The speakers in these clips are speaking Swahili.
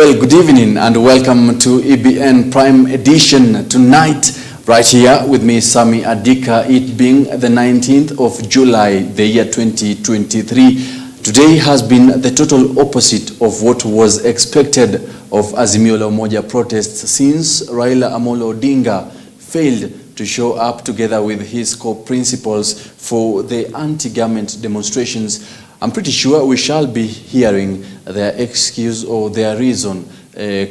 Well, good evening and welcome to EBN Prime Edition tonight, right here with me, Sammy Adika, it being the 19th of July, the year 2023. Today has been the total opposite of what was expected of Azimio la Umoja protests since Raila Amolo Odinga failed to show up together with his co-principals for the anti-government demonstrations. I'm pretty sure we shall be hearing their excuse or their reason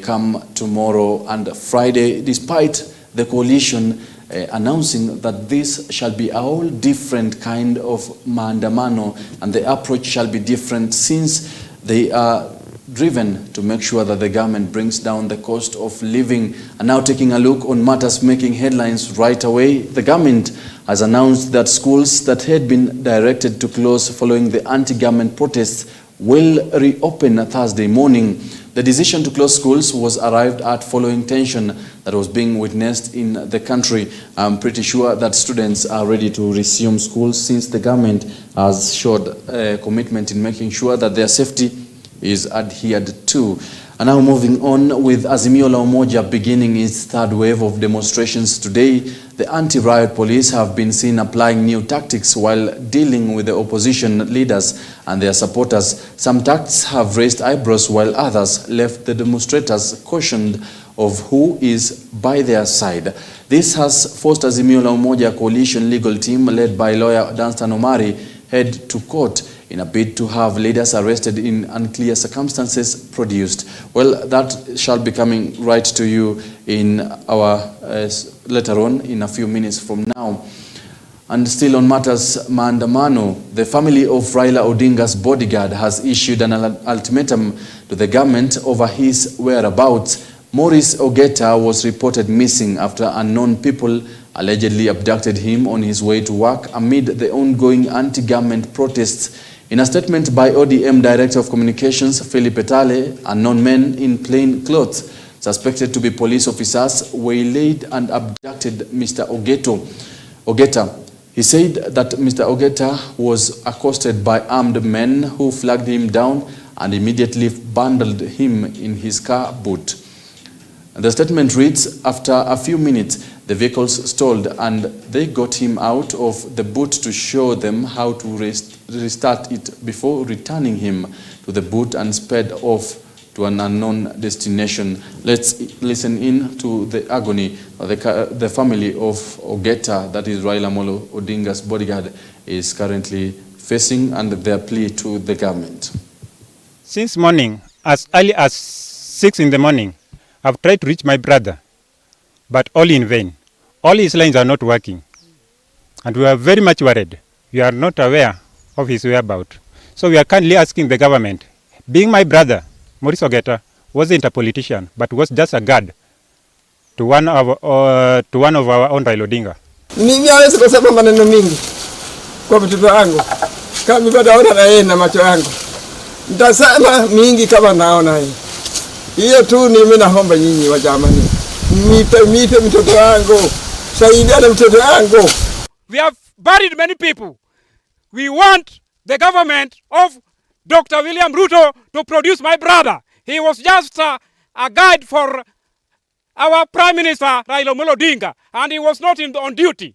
come tomorrow and Friday, despite the coalition announcing that this shall be a whole different kind of maandamano and the approach shall be different since they are driven to make sure that the government brings down the cost of living. And now taking a look on matters making headlines right away, the government has announced that schools that had been directed to close following the anti-government protests will reopen Thursday morning. The decision to close schools was arrived at following tension that was being witnessed in the country. I'm pretty sure that students are ready to resume schools since the government has showed commitment in making sure that their safety is adhered to. And now moving on with Azimio la Umoja beginning its third wave of demonstrations today, the anti-riot police have been seen applying new tactics while dealing with the opposition leaders and their supporters. Some tactics have raised eyebrows while others left the demonstrators cautioned of who is by their side. This has forced Azimio la Umoja coalition legal team led by lawyer Danstan Omari head to court in a bid to have leaders arrested in unclear circumstances produced. Well, that shall be coming right to you in our later on in a few minutes from now. And still on matters maandamano, the family of Raila Odinga's bodyguard has issued an ultimatum to the government over his whereabouts. Maurice Ogeta was reported missing after unknown people allegedly abducted him on his way to work amid the ongoing anti-government protests. In a statement by ODM Director of Communications, Philip Etale, unknown men in plain clothes, suspected to be police officers, waylaid and abducted Mr. Ogeta. He said that Mr. Ogeta was accosted by armed men who flagged him down and immediately bundled him in his car boot. The statement reads, after a few minutes, the vehicles stalled and they got him out of the boot to show them how to restart it before returning him to the boot and sped off to an unknown destination. Let's listen in to the agony the family of Ogeta, that is Raila Amolo Odinga's bodyguard, is currently facing and their plea to the government. Since morning, as early as 6 in the morning, I've tried to reach my brother, but all in vain. All his lines are not working. And we are very much worried. We are not aware of his whereabouts. So we are kindly asking the government, being my brother, Maurice Ogeta, wasn't a politician, but was just a guard to one of our own Raila Odinga. Mimi hawezi kusema maneno mingi kwa mtoto wangu. Kama bado naona na yeye na macho yangu. Nitasema mingi kama naona yeye. Hiyo tu ni mimi naomba nyinyi wa jamani. Nipe mtoto wangu. Saidiana mtoto wangu. We have buried many people. We want the government of Dr. William Ruto to produce my brother. He was just a guide for our Prime Minister Raila Amolo Odinga, and he was not on duty.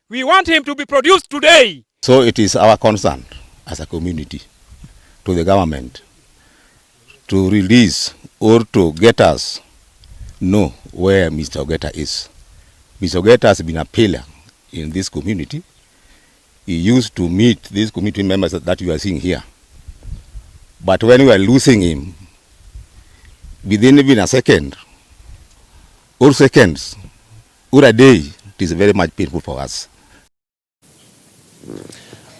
We want him to be produced today. So it is our concern as a community to the government to release or to get us know where Mr. Ogeta is. Mr. Ogeta has been a pillar in this community. He used to meet these community members that you are seeing here. But when we are losing him, within even a second, or seconds, or a day, it is very much painful for us.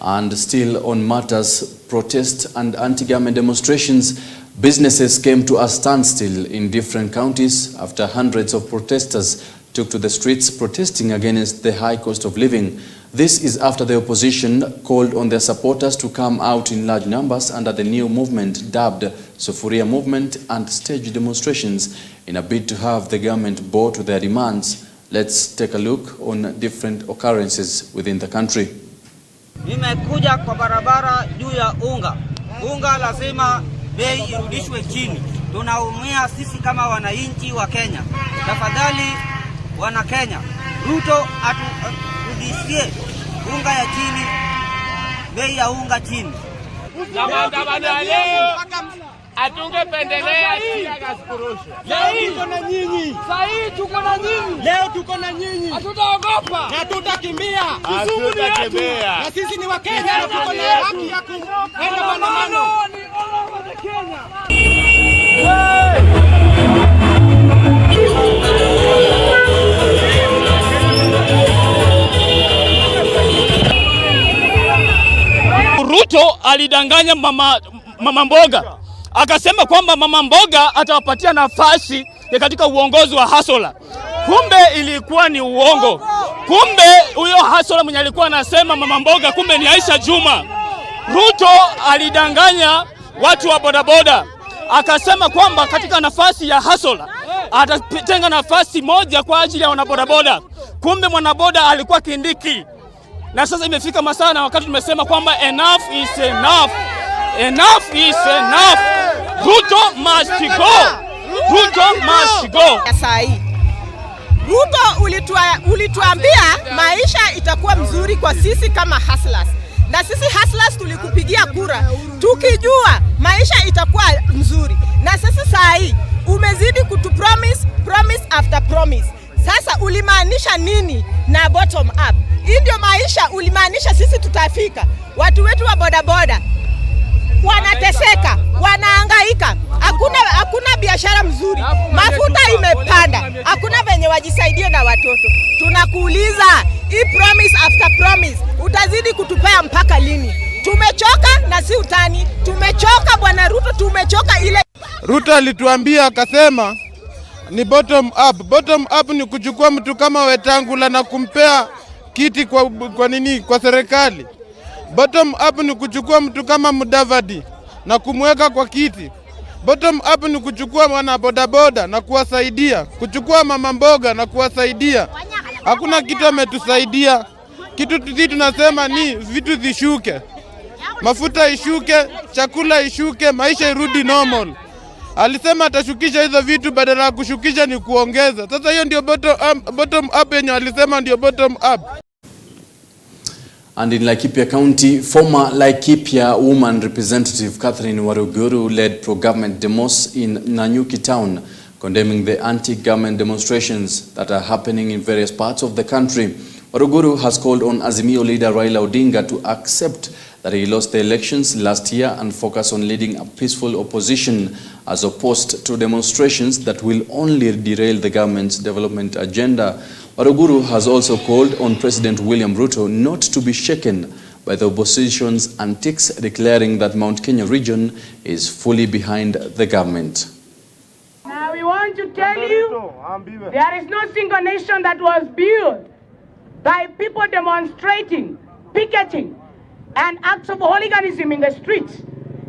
And still on matters, protest and anti-government demonstrations, businesses came to a standstill in different counties after hundreds of protesters took to the streets protesting against the high cost of living. This is after the opposition called on their supporters to come out in large numbers under the new movement dubbed Sufuria Movement and stage demonstrations in a bid to have the government bow to their demands. Let's take a look on different occurrences within the country. Nimekuja kwa barabara juu ya unga. Unga lazima bei irudishwe chini. tunaumia sisi kama wananchi wa Kenya. Tafadhali wana Kenya, Ruto aturudishie unga ya chini, bei ya unga chini. Atungependelea leo tuko na nyinyi. Sasa tuko na nyinyi. Leo tuko na nyinyi. Hatutaogopa. Na tutakimbia. Na sisi ni Wakenya na tuko na haki ya kuenda maandamano. Ruto alidanganya mama mboga. Akasema kwamba mama mboga atawapatia nafasi katika uongozi wa Hasola. Kumbe ilikuwa ni uongo. Kumbe huyo Hasola mwenye alikuwa anasema mama mboga kumbe ni Aisha Juma. Ruto alidanganya watu wa bodaboda. Akasema kwamba katika nafasi ya Hasola atatenga nafasi moja kwa ajili ya wanabodaboda. Kumbe mwanaboda alikuwa Kindiki. Na sasa imefika masaa na wakati tumesema kwamba enough is enough. Enough is enough. Ruto must go. Ruto must go. Ruto ulituambia maisha itakuwa mzuri kwa sisi kama hustlers. Na sisi hustlers tulikupigia kura tukijua maisha itakuwa mzuri. Na sasa saa hii umezidi promise after promise. Sasa ulimaanisha nini na bottom up? Hii ndio maisha ulimaanisha sisi tutafika? Watu wetu wa bodaboda wanateseka, wanahangaika, hakuna biashara mzuri, mafuta imepanda, hakuna venye wajisaidie na watoto. Tunakuuliza, hii promise after promise utazidi kutupea mpaka lini? Tumechoka na si utani, tumechoka bwana Ruto, tumechoka ile. Ruto alituambia akasema ni bottom up. Bottom up ni kuchukua mtu kama Wetangula na kumpea kiti kwa serikali. Bottom up ni kuchukua mtu kama Mudavadi na kumweka kwa kiti. Bottom up ni kuchukua wana bodaboda na kuwasaidia, kuchukua mama mboga na kuwasaidia. Hakuna kitu ametusaidia. Kitu tunasema ni vitu zishuke. Mafuta ishuke, chakula ishuke, maisha irudi normal. Alisema atashukisha hizo vitu, badala ya kushukisha ni kuongeza. Sasa hiyo ndio bottom up yenye alisema ndio bottom up. And in Laikipia County, former Laikipia woman representative Catherine Waruguru led pro-government demos in Nanyuki town, condemning the anti-government demonstrations that are happening in various parts of the country. Waruguru has called on Azimio leader Raila Odinga to accept that he lost the elections last year and focus on leading a peaceful opposition as opposed to demonstrations that will only derail the government's development agenda. Waruguru has also called on President William Ruto not to be shaken by the opposition's antics, declaring that Mount Kenya region is fully behind the government. Now we want to tell you, there is no single nation that was built by people demonstrating, picketing, and acts of hooliganism in the streets.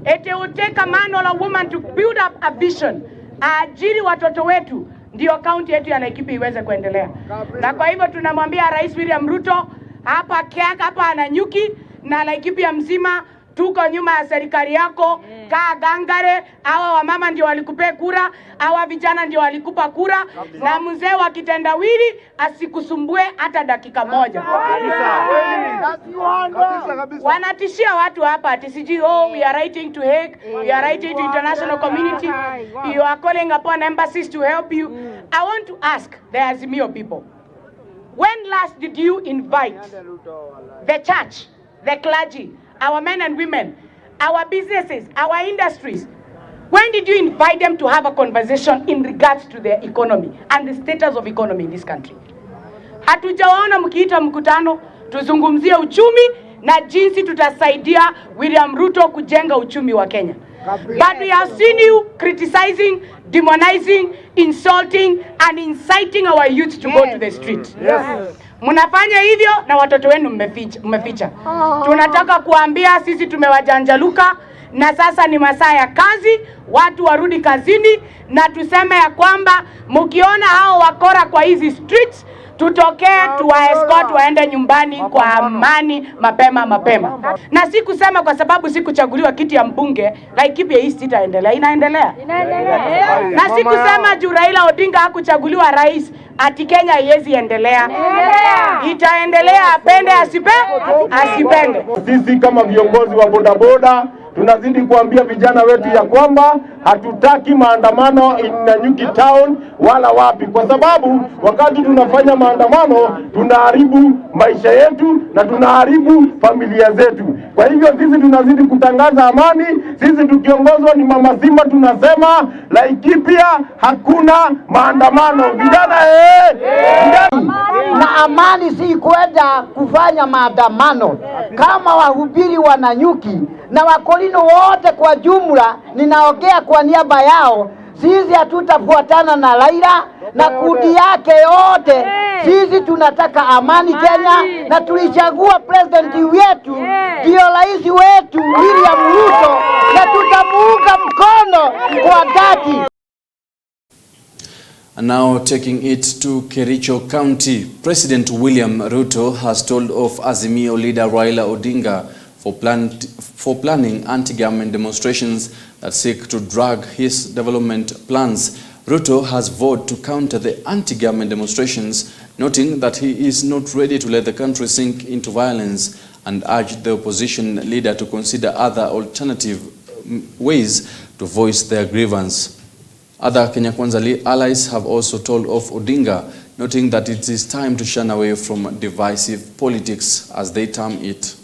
It will take a man or a woman to build up a vision. Ajiri watoto wetu ndio kaunti yetu ya Laikipia iweze kuendelea. Na kwa hivyo tunamwambia Rais William Ruto hapa Kiaka, hapa Nanyuki na Laikipia mzima, tuko nyuma ya serikali yako. Kaa gangare, hawa wamama ndio walikupea kura, hawa vijana ndio walikupa kura, na mzee wa kitendawili asikusumbue hata dakika moja. Wanatishia watu hapa ati siji, we are writing to Hague, we are writing to international community, you are calling upon embassies to help you. I want to ask the Azimio people, when last did you invite the church, the clergy, our men and women, our businesses, our industries? When did you invite them to have a conversation in regards to their economy and the status of economy in this country? Hatujaona mkiita mkutano tuzungumzie uchumi na jinsi tutasaidia William Ruto kujenga uchumi wa Kenya. But we have seen you criticizing, demonizing, insulting and inciting our youth to go to the street. Mnafanya hivyo na watoto wenu mmeficha. Tunataka kuambia sisi tumewajanjaluka na sasa ni masaa ya kazi, watu warudi kazini, na tuseme ya kwamba mkiona hao wakora kwa hizi streets, tutokee tuwaescort waende nyumbani kwa amani mapema. Na si kusema kwa sababu sikuchaguliwa kiti ya mbunge Laikipia East itaendelea, inaendelea. Na si kusema juu Raila Odinga hakuchaguliwa rais ati Kenya haiwezi endelea. Itaendelea, apende asipende. Sisi kama viongozi wa bodaboda tunazidi kuambia vijana wetu ya kwamba hatutaki maandamano Nanyuki town wala wapi, kwa sababu wakati tunafanya maandamano tunaharibu maisha yetu na tunaharibu familia zetu. Kwa hivyo sisi tunazidi kutangaza amani. Sisi tukiongozwa ni Mama Simba tunasema Laikipia hakuna maandamano. Vijana na amani si kwenda kufanya maandamano. Kama wahubiri wa Nanyuki na Wakolino wote kwa jumla, ninaongea kwa niaba yao, sisi hatutafuatana na Raila na kundi yake yote. Sisi tunataka amani Kenya, na tulichagua president wetu ndio rais wetu William Ruto, na tutamuunga mkono kwa dhati. Now taking it to Kericho County, President William Ruto has told off Azimio leader Raila Odinga for planning anti-government demonstrations that seek to drag his development plans. Ruto has vowed to counter the anti-government demonstrations, noting that he is not ready to let the country sink into violence, and urged the opposition leader to consider other alternative ways to voice their grievance. Other Kenya Kwanza allies have also told off Odinga, noting that it is time to shun away from divisive politics, as they term it.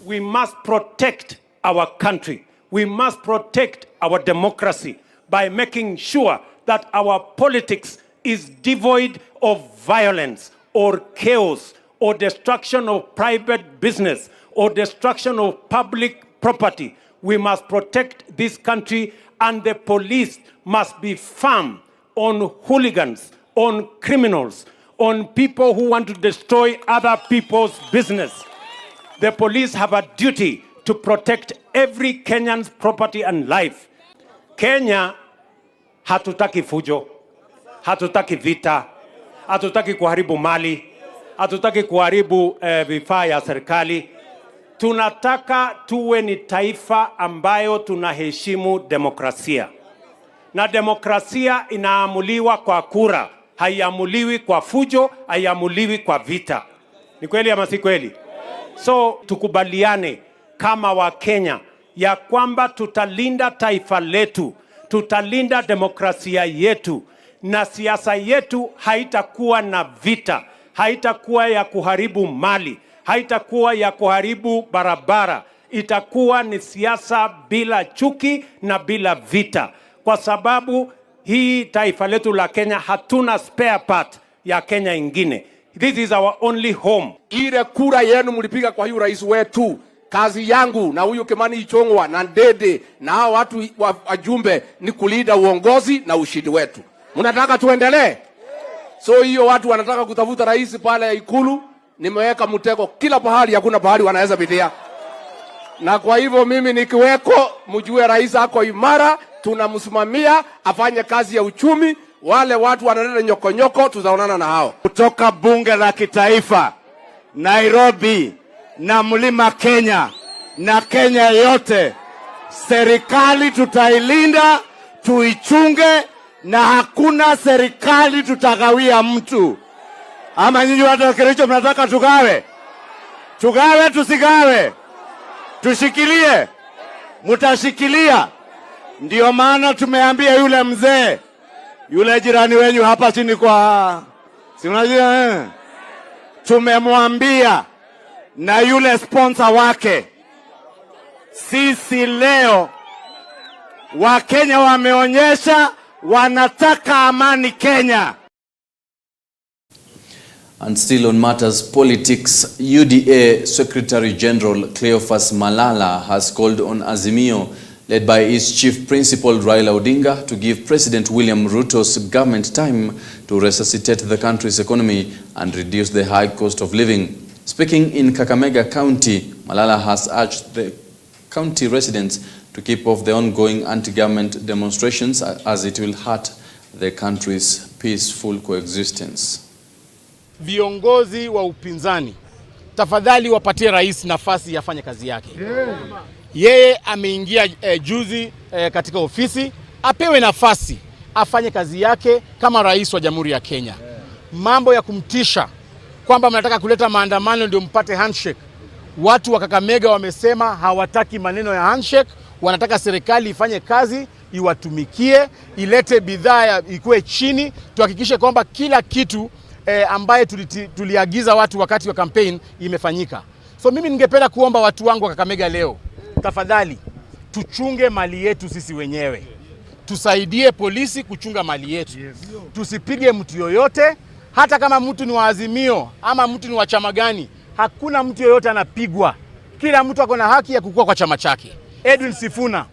We must protect our country. We must protect our democracy by making sure that our politics is devoid of violence or chaos or destruction of private business or destruction of public property. We must protect this country, and the police must be firm on hooligans, on criminals, on people who want to destroy other people's business. The police have a duty to protect every Kenyan's property and life. Kenya, hatutaki fujo, hatutaki vita, hatutaki kuharibu mali, hatutaki kuharibu vifaa ya serikali. Tunataka tuwe ni taifa ambayo tunaheshimu demokrasia. Na demokrasia inaamuliwa kwa kura, haiamuliwi kwa fujo, haiamuliwi kwa vita. Ni kweli ama si kweli? So tukubaliane kama wa Kenya ya kwamba tutalinda taifa letu, tutalinda demokrasia yetu, na siasa yetu haitakuwa na vita, haitakuwa ya kuharibu mali, haitakuwa ya kuharibu barabara. Itakuwa ni siasa bila chuki na bila vita, kwa sababu hii taifa letu la Kenya hatuna spare part ya Kenya ingine. This is our only home. Ile kura yenu mlipiga kwa hiyo rais wetu, kazi yangu na huyu Kimani Ichung'wah na Ndede na hao watu wajumbe ni kulinda uongozi na ushindi wetu. Mnataka tuendelee? So hiyo watu wanataka kutafuta rais pale ya Ikulu, nimeweka mtego kila pahali, hakuna pahali wanaweza pitia. Na kwa hivyo mimi nikiweko, mjue rais ako imara, tunamsimamia afanye kazi ya uchumi. Wale watu wanaleta nyokonyoko tutaonana na hao. Kutoka bunge la kitaifa, Nairobi na mlima Kenya na Kenya yote, serikali tutailinda, tuichunge, na hakuna serikali tutagawia mtu. Ama nyinyi watu wa Kericho mnataka tugawe? Tugawe tusigawe? Tushikilie? Mutashikilia? Ndio maana tumeambia yule mzee, yule jirani wenyu hapa chini kwa, si unajua tumemwambia, na yule sponsor wake, sisi leo Wakenya wameonyesha wanataka amani Kenya. And still on matters politics, UDA Secretary General Cleophas Malala has called on Azimio, led by its chief principal Raila Odinga, to give President William Ruto's government time to resuscitate the country's economy and reduce the high cost of living. Speaking in Kakamega County, Malala has urged the county residents to keep off the ongoing anti-government demonstrations, as it will hurt the country's peaceful coexistence. viongozi wa upinzani, tafadhali wapatie rais nafasi ya afanye kazi yake. Yeye ameingia juzi katika ofisi, apewe nafasi afanye kazi yake kama rais wa Jamhuri ya Kenya. Mambo ya kumtisha kwamba mnataka kuleta maandamano ndio mpate handshake. Watu wa Kakamega wamesema hawataki maneno ya handshake, wanataka serikali ifanye kazi, iwatumikie, ilete bidhaa ikuwe chini, tuhakikishe kwamba kila kitu ambaye tuliagiza watu wakati wa campaign imefanyika. So mimi ningependa kuomba watu wangu wa Kakamega leo, tafadhali tuchunge mali yetu sisi wenyewe. Tusaidie polisi kuchunga mali yetu. Tusipige mtu yoyote, hata kama mtu ni wa Azimio ama mtu ni wa chama gani. Hakuna mtu yoyote anapigwa. Kila mtu ako na haki ya kukua kwa chama chake. Edwin Sifuna,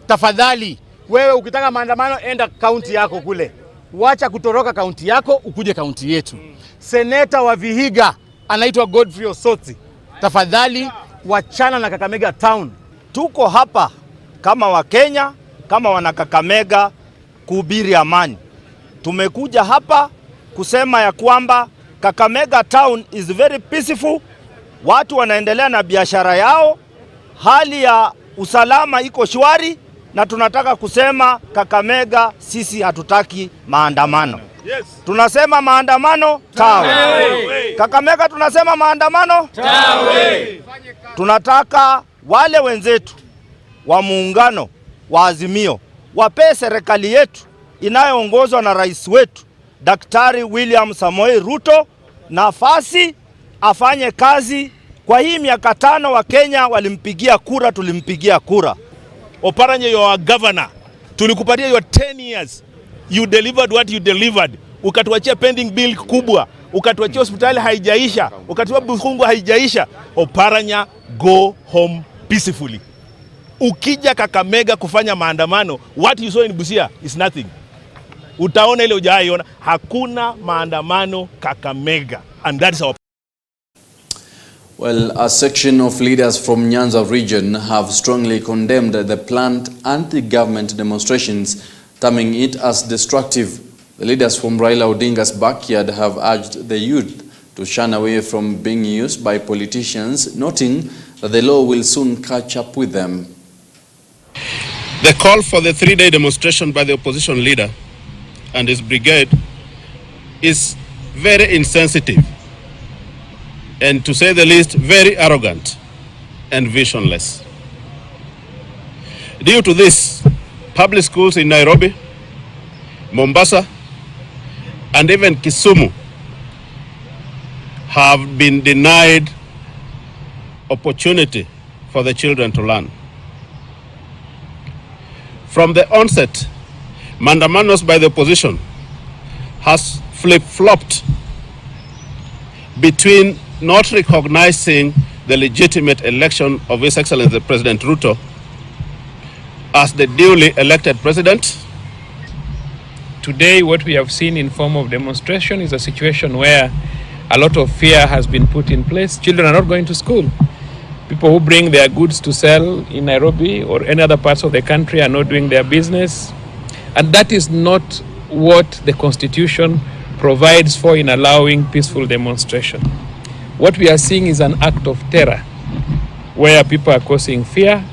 tafadhali wewe ukitaka maandamano enda kaunti yako kule. Wacha kutoroka kaunti yako ukuje kaunti yetu. Seneta wa Vihiga anaitwa Godfrey Osoti, tafadhali wachana na Kakamega town. Tuko hapa kama Wakenya, kama wana Kakamega kuhubiri amani. Tumekuja hapa kusema ya kwamba Kakamega town is very peaceful. Watu wanaendelea na biashara yao. Hali ya usalama iko shwari, na tunataka kusema Kakamega sisi hatutaki maandamano. Tunasema maandamano tawe. Kakamega tunasema maandamano tawe. Tunataka wale wenzetu wa muungano wa Azimio wape serikali yetu inayoongozwa na rais wetu Daktari William Samoei Ruto nafasi afanye kazi. Kwa hii miaka 5 wa Kenya walimpigia kura, tulimpigia kura. Oparanya, you are governor. Tulikupatia your 10 years. You delivered what you delivered. Ukatuachia pending bill kubwa. Ukatuachia hospitali haijaisha. Ukatuachia bukungu haijaisha. Oparanya, go home peacefully. Ukija Kakamega kufanya maandamano, what you saw in Busia is nothing. Utaona ile hujaiona. Hakuna maandamano Kakamega. And that is our... Well, a section of leaders from Nyanza region have strongly condemned the planned anti-government demonstrations, terming it as destructive. The leaders from Raila Odinga's backyard have urged the youth to shun away from being used by politicians, noting that the law will soon catch up with them. The call for the 3-day demonstration by the opposition leader and his brigade is very insensitive, and to say the least, very arrogant and visionless. Due to this, public schools in Nairobi, Mombasa, and even Kisumu have been denied opportunity for the children to learn. From the onset, mandamanos by the opposition has flip-flopped between not recognizing the legitimate election of His Excellency President Ruto as the duly elected president. Today, what we have seen in form of demonstration is a situation where a lot of fear has been put in place. Children are not going to school. People who bring their goods to sell in Nairobi or any other parts of the country are not doing their business. And that is not what the Constitution provides for in allowing peaceful demonstration. What we are seeing is an act of terror where people are causing fear,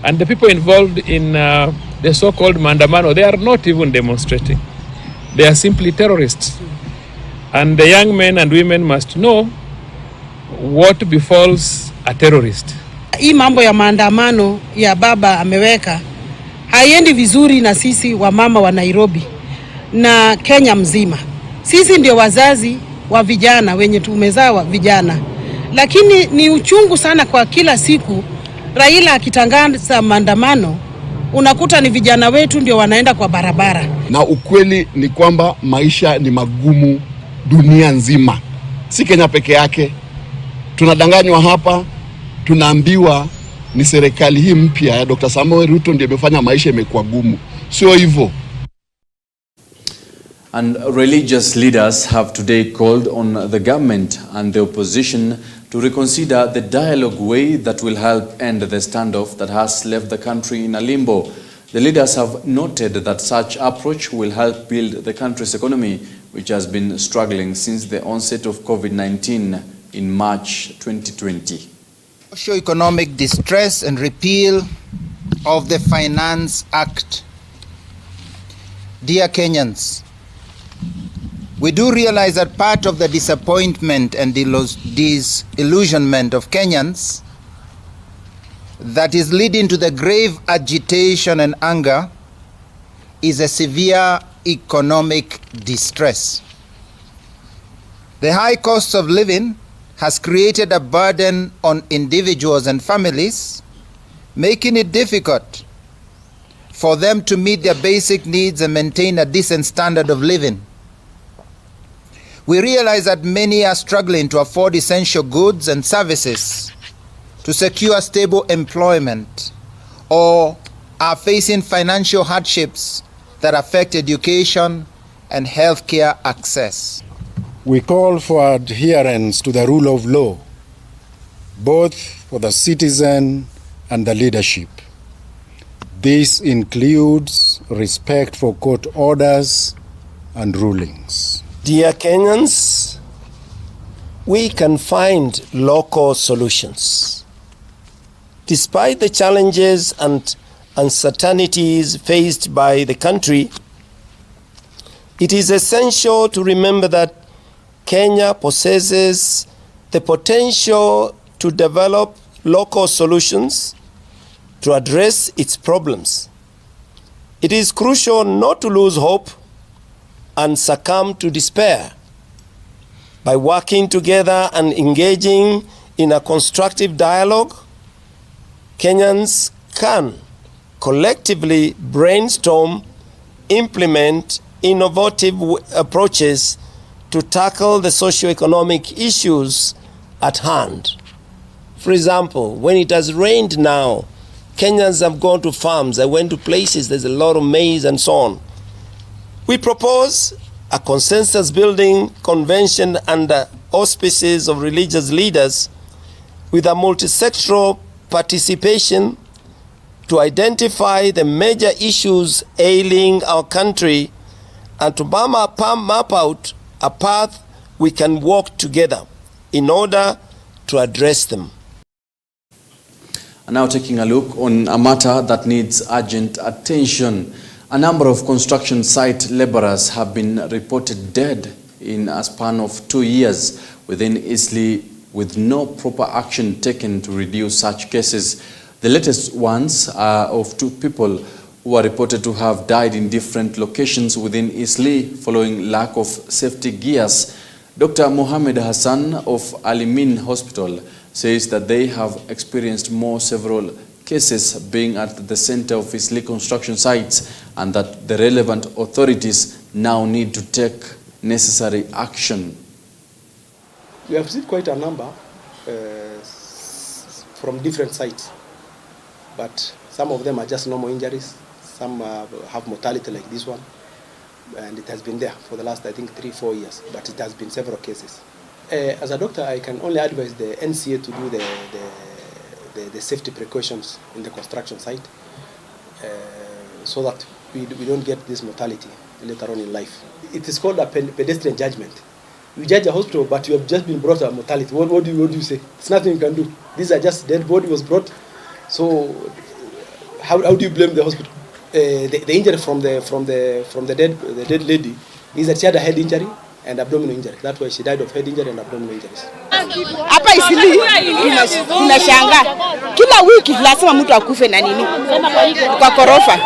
and the people involved in the so-called maandamano, they are not even demonstrating. They are simply terrorists. And the young men and women must know what befalls a terrorist. Hii mambo ya maandamano ya baba ameweka haiendi vizuri na sisi wa mama wa Nairobi na Kenya mzima. Sisi ndio wazazi wa vijana wenye tumezaa wa vijana. Lakini ni uchungu sana kwa kila siku Raila akitangaza maandamano unakuta ni vijana wetu ndio wanaenda kwa barabara. Na ukweli ni kwamba maisha ni magumu dunia nzima. Si Kenya peke yake. Tunadanganywa hapa, tunaambiwa ni serikali hii mpya ya Dr. Samoei Ruto ndio imefanya maisha imekuwa gumu. Sio hivyo. And religious leaders have today called on the government and the opposition to reconsider the dialogue way that will help end the standoff that has left the country in a limbo. The leaders have noted that such approach will help build the country's economy which has been struggling since the onset of COVID-19 in March 2020. Socio-economic distress and repeal of the Finance Act. Dear Kenyans, we do realize that part of the disappointment and disillusionment of Kenyans that is leading to the grave agitation and anger is a severe economic distress. The high cost of living has created a burden on individuals and families, making it difficult for them to meet their basic needs and maintain a decent standard of living. We realize that many are struggling to afford essential goods and services, to secure stable employment, or are facing financial hardships that affect education and healthcare access. We call for adherence to the rule of law, both for the citizen and the leadership. This includes respect for court orders and rulings. Dear Kenyans, we can find local solutions. Despite the challenges and uncertainties faced by the country, it is essential to remember that Kenya possesses the potential to develop local solutions to address its problems. It is crucial not to lose hope and succumb to despair. By working together and engaging in a constructive dialogue, Kenyans can collectively brainstorm, implement innovative approaches to tackle the socio-economic issues at hand. For example, when it has rained now, Kenyans have gone to farms, they went to places, there's a lot of maize and so on. We propose a consensus-building convention under auspices of religious leaders with a multisectoral participation to identify the major issues ailing our country and to map out a path we can walk together in order to address them. And now taking a look on a matter that needs urgent attention. A number of construction site laborers have been reported dead in a span of 2 years within Eastleigh, with no proper action taken to reduce such cases. The latest ones are of 2 people who are reported to have died in different locations within Eastleigh following lack of safety gears. Dr. Mohammed Hassan of Alimin Hospital says that they have experienced several cases being at the center of Eastleigh construction sites and that the relevant authorities now need to take necessary action. We have received quite a number from different sites, but some of them are just normal injuries, some have mortality like this one, and it has been there for the last, I think, 3-4 years, but it has been several cases. As a doctor, I can only advise the NCA to do the safety precautions in the construction site so that we don't get this mortality later on in life. It is called a pedestrian judgment. You judge a hospital, but you have just been brought a mortality. What do you say? It's nothing you can do. These are just dead body was brought. So how do you blame the hospital? The injury from the dead lady is that she had a head injury and abdominal injury. That's why she died of head injury and abdominal injuries. Hapa Eastleigh tunashangaa kila wiki lazima mtu akufe na nini kwa korofa.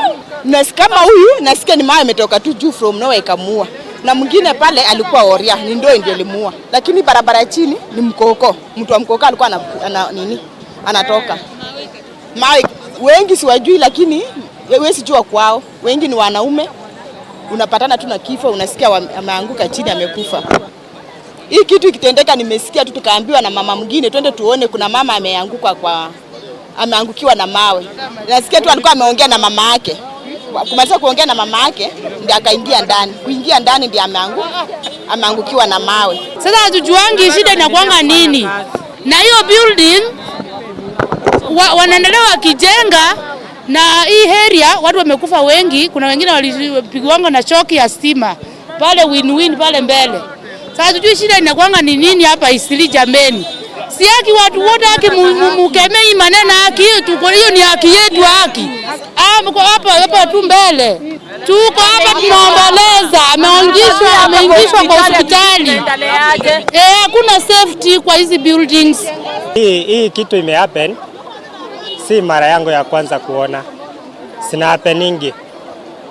Kama huyu nasikia ni mawe imetoka tu juu from nowhere ikamuua. Na mwingine pale alikuwa oria, ni ndio ilimuua. Lakini barabara chini ni mkoko. Mtu wa mkoko alikuwa anatoka. Mawe wengi siwajui, lakini wewe sijua kwao. Wengi ni wanaume. Unapatana tu na kifo, unasikia ameanguka chini amekufa. Hii kitu ikitendeka nimesikia tu tukaambiwa na mama mwingine twende tuone kuna mama ameangukiwa na mawe. Nasikia tu alikuwa ameongea na mama yake. Kumaliza kuongea na mama yake ndiye akaingia ndani. Kuingia ndani ndiye ameangukiwa na mawe. Sasa hatujuangi shida inakuanga nini. Na hiyo building wanaendelea wakijenga na hii area watu wamekufa wengi, kuna wengine walipigwa na shoki ya stima. pale win-win pale mbele. Sasa tujui shida inakuanga ni nini hapa Isili jameni. Si haki watu wote haki mukemei maneno haki tuko hiyo ni haki yetu haki. Mko hapa tu mbele. Tuko hapa tunaomboleza, ameingishwa kwa hospitali. Hakuna safety kwa hizi buildings. Hii kitu imehappen. Si mara yangu ya kwanza kuona. Sina happeningi.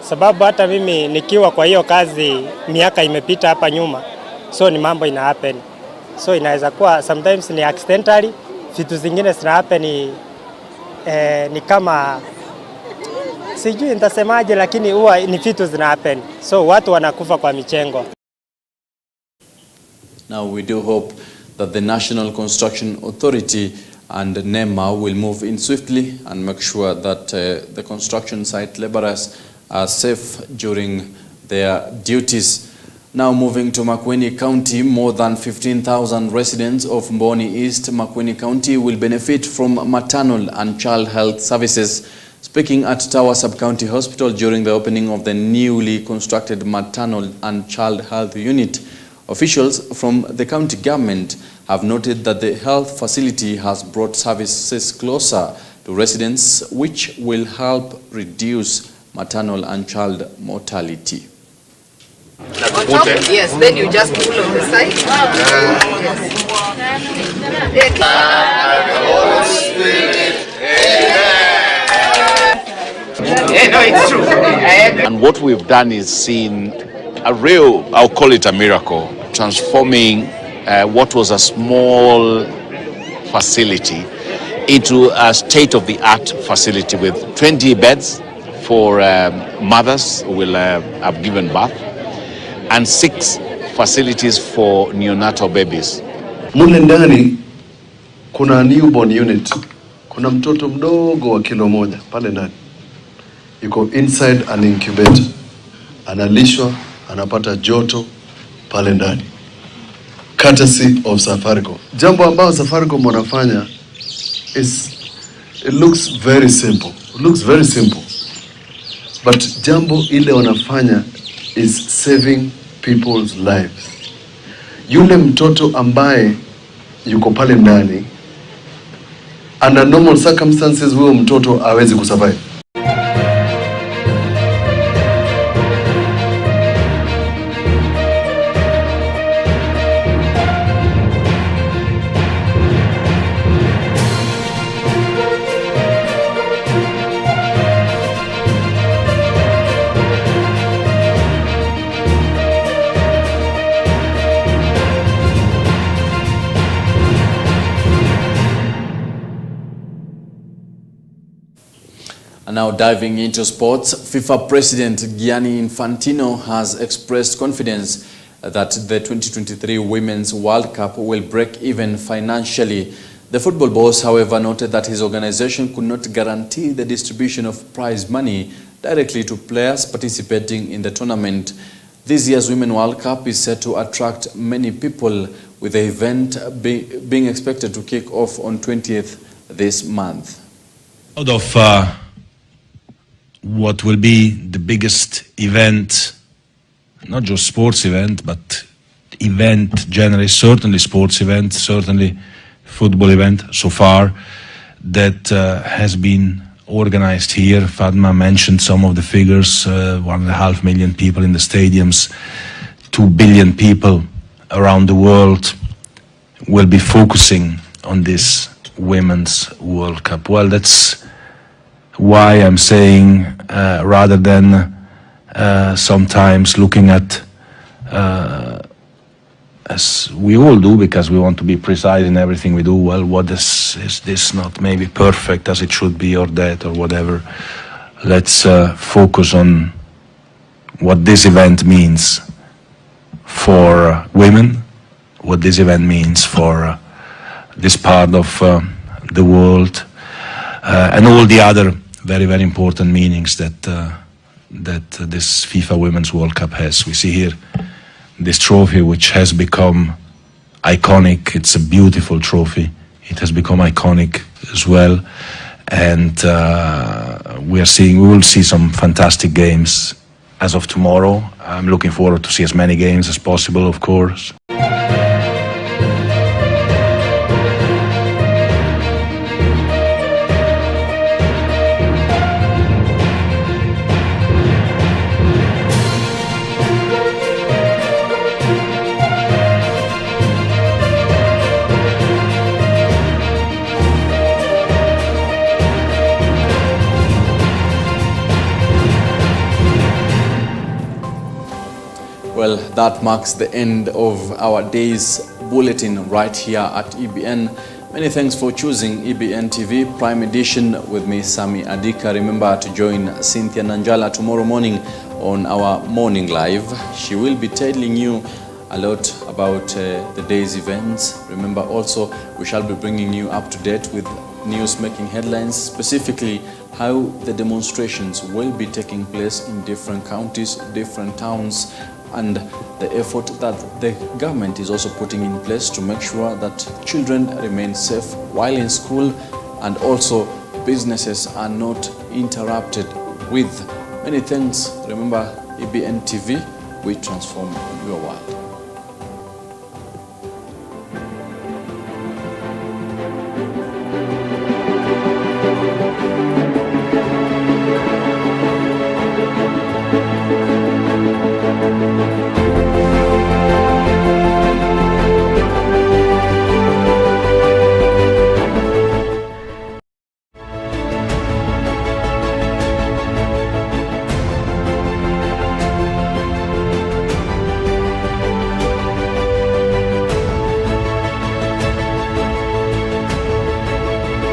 Sababu hata mimi nikiwa kwa hiyo kazi miaka imepita hapa nyuma. So ni mambo ina happen. So inaweza kuwa sometimes ni accidentally, vitu zingine zina happen ni kama sijui nitasemaje, lakini huwa ni vitu zina happen. So watu wanakufa kwa michengo. Now we do hope that the National Construction Authority and NEMA will move in swiftly and make sure that the construction site laborers are safe during their duties. Now moving to Makueni County, more than 15,000 residents of Mboni East, Makueni County will benefit from maternal and child health services. Speaking at Tower Sub-County Hospital during the opening of the newly constructed maternal and child health unit, officials from the county government have noted that the health facility has brought services closer to residents, which will help reduce maternal and child mortality. Yes, then you just pull on the side. No, it's true. And what we've done is seen a real, I'll call it a miracle, transforming what was a small facility into a state-of-the-art facility with 20 beds for mothers who will have given birth, and 6 facilities for neonatal babies. Mule ndani kuna newborn unit. Kuna mtoto mdogo wa kilo 1 pale ndani. Yuko inside an incubator. Analishwa, anapata joto pale ndani. Courtesy of Safaricom. Jambo ambao Safaricom wanafanya it looks very simple. It looks very simple. But jambo ile wanafanya is saving people's lives. Yule mtoto ambaye yuko pale ndani, under normal circumstances huyo mtoto hawezi kusurvive. Now diving into sports, FIFA President Gianni Infantino has expressed confidence that the 2023 Women's World Cup will break even financially. The football boss, however, noted that his organization could not guarantee the distribution of prize money directly to players participating in the tournament. This year's Women's World Cup is set to attract many people, with the event being expected to kick off on 20th this month. Out of what will be the biggest event, not just sports event, but event generally, certainly sports event, certainly football event so far, that has been organized here. Fatma mentioned some of the figures, 1.5 million people in the stadiums, 2 billion people around the world will be focusing on this Women's World Cup. Well, that's why I'm saying rather than sometimes looking at, as we all do, because we want to be precise in everything we do, well, what is this not maybe perfect as it should be, or that, or whatever. Let's focus on what this event means for women, what this event means for this part of the world, and all the other very, very important meanings that this FIFA Women's World Cup has. We see here this trophy, which has become iconic. It's a beautiful trophy. It has become iconic as well, and we will see some fantastic games as of tomorrow. I'm looking forward to see as many games as possible, of course. Well, that marks the end of our day's bulletin right here at EBN. Many thanks for choosing EBN TV Prime Edition with me, Sammy Adika. Remember to join Cynthia Nanjala tomorrow morning on our Morning Live. She will be telling you a lot about the day's events. Remember also, we shall be bringing you up to date with news making headlines, specifically how the demonstrations will be taking place in different counties, different towns, and the effort that the government is also putting in place to make sure that children remain safe while in school, and also businesses are not interrupted with many things. Remember, EBN TV, we transform your world.